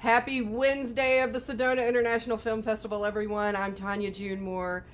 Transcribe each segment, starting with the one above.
Happy Wednesday of the Sedona International Film Festival, everyone. I'm Tonya June Moore.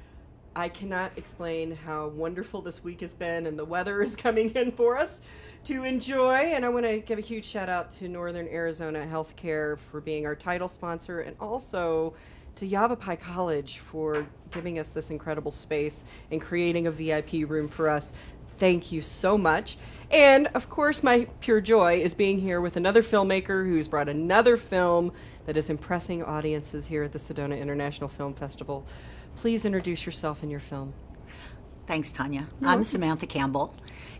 I cannot explain how wonderful this week has been, and the weather is coming in for us to enjoy. And I want to give a huge shout out to Northern Arizona Healthcare for being our title sponsor, and also to Yavapai College for giving us this incredible space and creating a VIP room for us. Thank you so much. And of course, my pure joy is being here with another filmmaker who's brought another film that is impressing audiences here at the Sedona International Film Festival. Please introduce yourself and your film. Thanks, Tonya. I'm Samantha Campbell,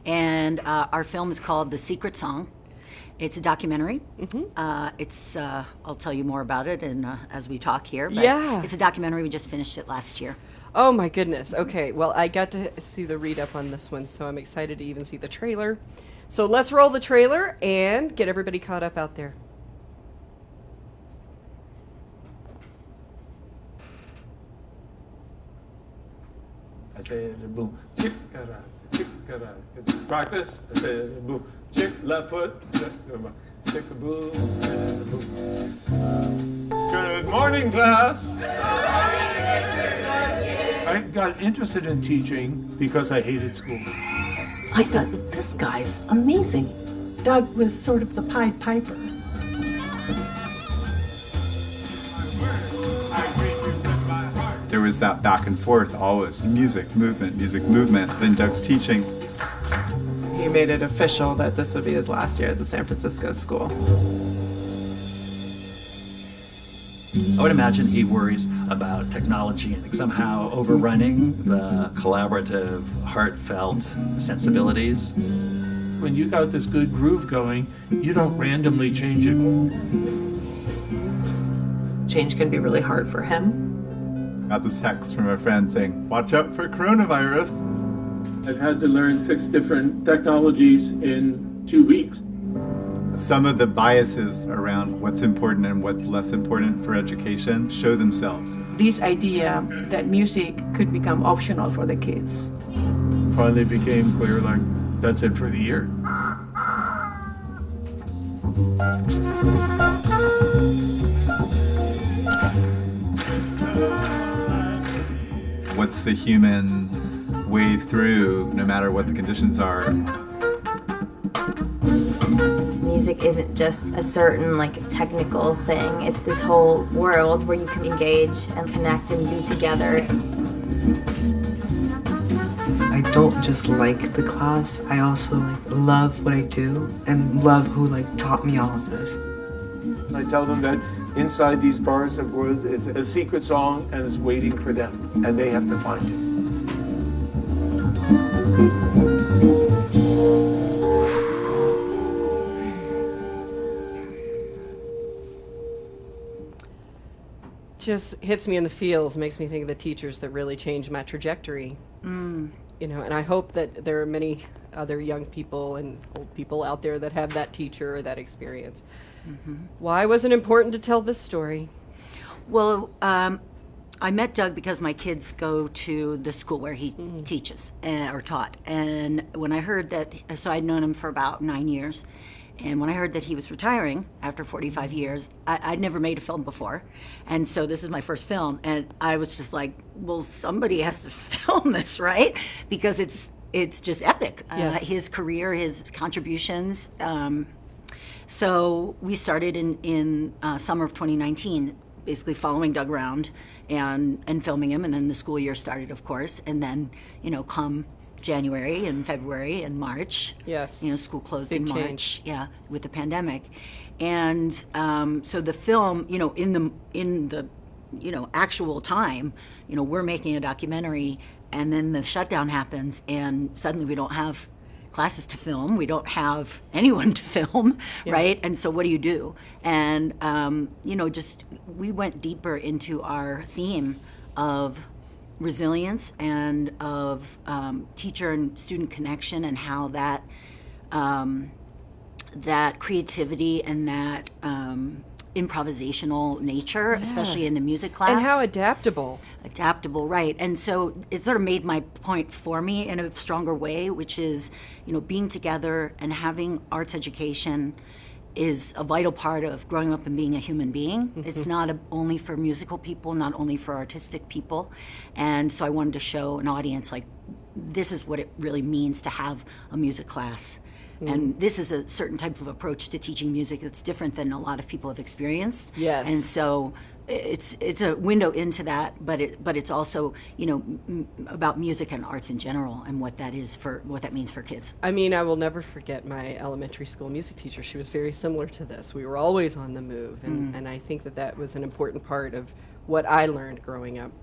and our film is called The Secret Song. It's a documentary. I'll tell you more about it as we talk here. But Yeah. It's a documentary. We just finished it last year. Oh my goodness. Okay, well, I got to see the read-up on this one, so I'm excited to even see the trailer. So let's roll the trailer and get everybody caught up out there. I said boom, chick, cara. Practice. I said boom, chick, left foot, chick, the boom, and the boom. Good morning, class. I got interested in teaching because I hated school. I thought, this guy's amazing. Doug was sort of the Pied Piper. There was that back and forth always, music, movement, then Doug's teaching. He made it official that this would be his last year at the San Francisco school. I would imagine he worries about technology and somehow overrunning the collaborative, heartfelt sensibilities. When you got this good groove going, you don't randomly change it. Change can be really hard for him. Got this text from a friend saying, watch out for coronavirus. I've had to learn 6 different technologies in 2 weeks. Some of the biases around what's important and what's less important for education show themselves. This idea that music could become optional for the kids. Finally became clear, like, that's it for the year. What's the human way through, no matter what the conditions are? Music isn't just a certain technical thing. It's this whole world where you can engage and connect and be together. I don't just like the class, I also love what I do and love who taught me all of this. I tell them that inside these bars of words is a secret song and it's waiting for them, and they have to find it. Just hits me in the feels, makes me think of the teachers that really changed my trajectory. You know, and I hope that there are many other young people and old people out there that have that teacher or that experience. Why was it important to tell this story? Well, I met Doug because my kids go to the school where he teaches or taught. And when I heard that, so I'd known him for about 9 years. And when I heard that he was retiring after 45 years, I'd never made a film before. And so this is my first film. And I was just like, well, somebody has to film this, right? Because it's just epic. Yes. His career, his contributions. So we started in summer of 2019, basically following Doug around and filming him. And then the school year started, of course. And then, come January and February and March. Yes. School closed Big in March. change. Yeah, with the pandemic. And so the film, in the actual time, we're making a documentary, and then the shutdown happens, and suddenly we don't have classes to film. We don't have anyone to film, right? And so what do you do? And, we went deeper into our theme of resilience and of teacher and student connection, and how that that creativity and that improvisational nature, especially in the music class. And how adaptable. Adaptable, right. And so it sort of made my point for me in a stronger way, which is, being together and having arts education is a vital part of growing up and being a human being. It's not only for musical people, not only for artistic people. And so I wanted to show an audience like this is what it really means to have a music class. And this is a certain type of approach to teaching music that's different than a lot of people have experienced. Yes. And so it's a window into that, but it's also, you know, about music and arts in general and what that means for kids. I mean, I will never forget my elementary school music teacher. She was very similar to this. We were always on the move, and I think that was an important part of what I learned growing up.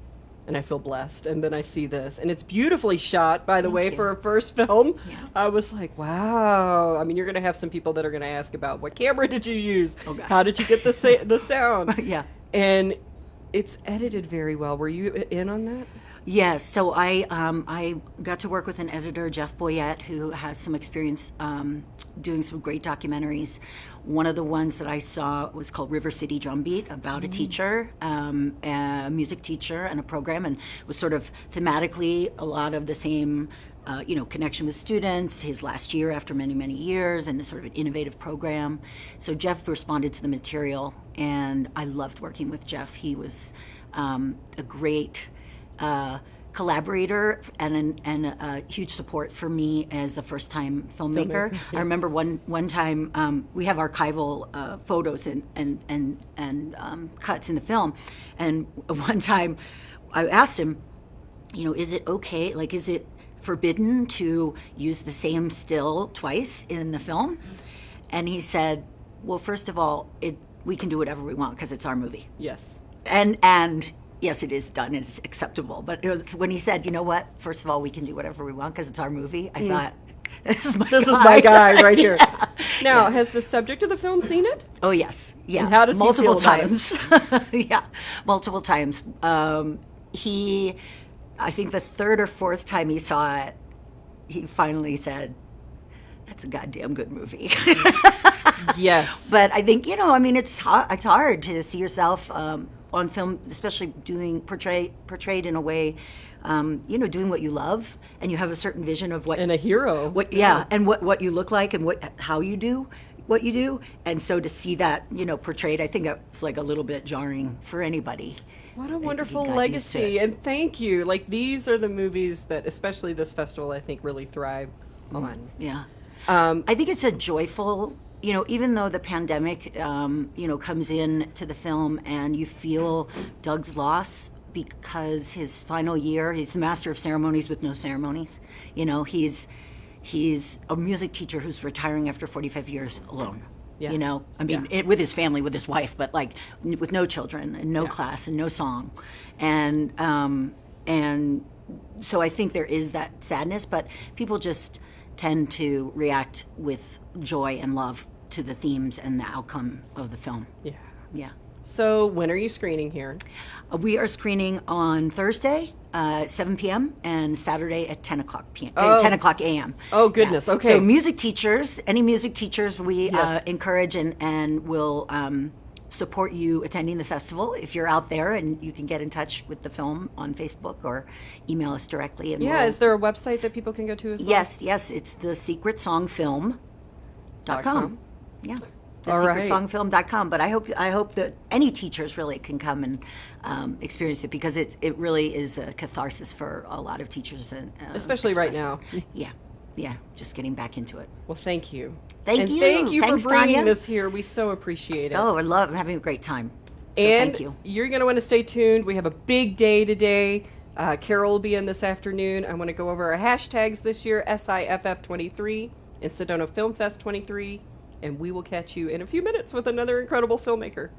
And I feel blessed. And then I see this, and it's beautifully shot, by the way, for a first film. Yeah. I was like, wow. I mean, you're going to have some people that are going to ask about what camera did you use? Oh, gosh. How did you get the sound? Yeah. And it's edited very well. Were you in on that? Yes, so I got to work with an editor, Jeff Boyette, who has some experience doing some great documentaries. One of the ones that I saw was called River City Drumbeat, about a teacher, a music teacher, and a program, and was sort of thematically a lot of the same, connection with students, his last year after many, many years, and a sort of an innovative program. So Jeff responded to the material, and I loved working with Jeff. He was a great collaborator and a huge support for me as a first-time filmmaker. I remember one time we have archival photos and cuts in the film, and one time I asked him, is it okay? Like, is it forbidden to use the same still twice in the film? And he said, well, first of all, we can do whatever we want because it's our movie. Yes. And yes, it is done. It's acceptable. But it was when he said, you know what? First of all, we can do whatever we want because it's our movie. I thought, this is my guy right here. Yeah. Now, has the subject of the film seen it? Oh, yes. Yeah. And how does multiple he feel about times. Yeah, multiple times. I think the third or fourth time he saw it, he finally said, that's a goddamn good movie. Yes. But I think, it's hard to see yourself on film, especially portrayed in a way, doing what you love, and you have a certain vision of what and a hero. And what you look like, and how you do what you do, and so to see that portrayed, I think that's like a little bit jarring for anybody. What a wonderful legacy, and thank you. Like, these are the movies that, especially this festival, I think really thrive on. Yeah, I think it's a joyful. Even though the pandemic, comes in to the film, and you feel Doug's loss because his final year, he's the master of ceremonies with no ceremonies. He's a music teacher who's retiring after 45 years alone. Yeah. With his family, with his wife, but like with no children and no class and no song, and so I think there is that sadness, but people just tend to react with joy and love to the themes and the outcome of the film. Yeah. Yeah. So when are you screening here? We are screening on Thursday, 7 p.m. and Saturday at 10 o'clock p.m. Oh. 10 o'clock a.m. Oh, goodness. Yeah. Okay. So music teachers, any music teachers, we Yes. encourage and will support you attending the festival. If you're out there, and you can get in touch with the film on Facebook or email us directly. And is there a website that people can go to as well? Yes, it's thesecretsongfilm.com. Yeah. All right. thesecretsongfilm.com. But I hope that any teachers really can come and experience it, because it really is a catharsis for a lot of teachers, and especially right now. Yeah, just getting back into it. Well, thank you. Thank you. Thank you Thanks, for bringing Tonya. this here. We so appreciate it. Oh, I'm having a great time. So and thank you. You're going to want to stay tuned. We have a big day today. Carol will be in this afternoon. I want to go over our hashtags this year, SIFF23 and Sedona Film Fest 23. And we will catch you in a few minutes with another incredible filmmaker.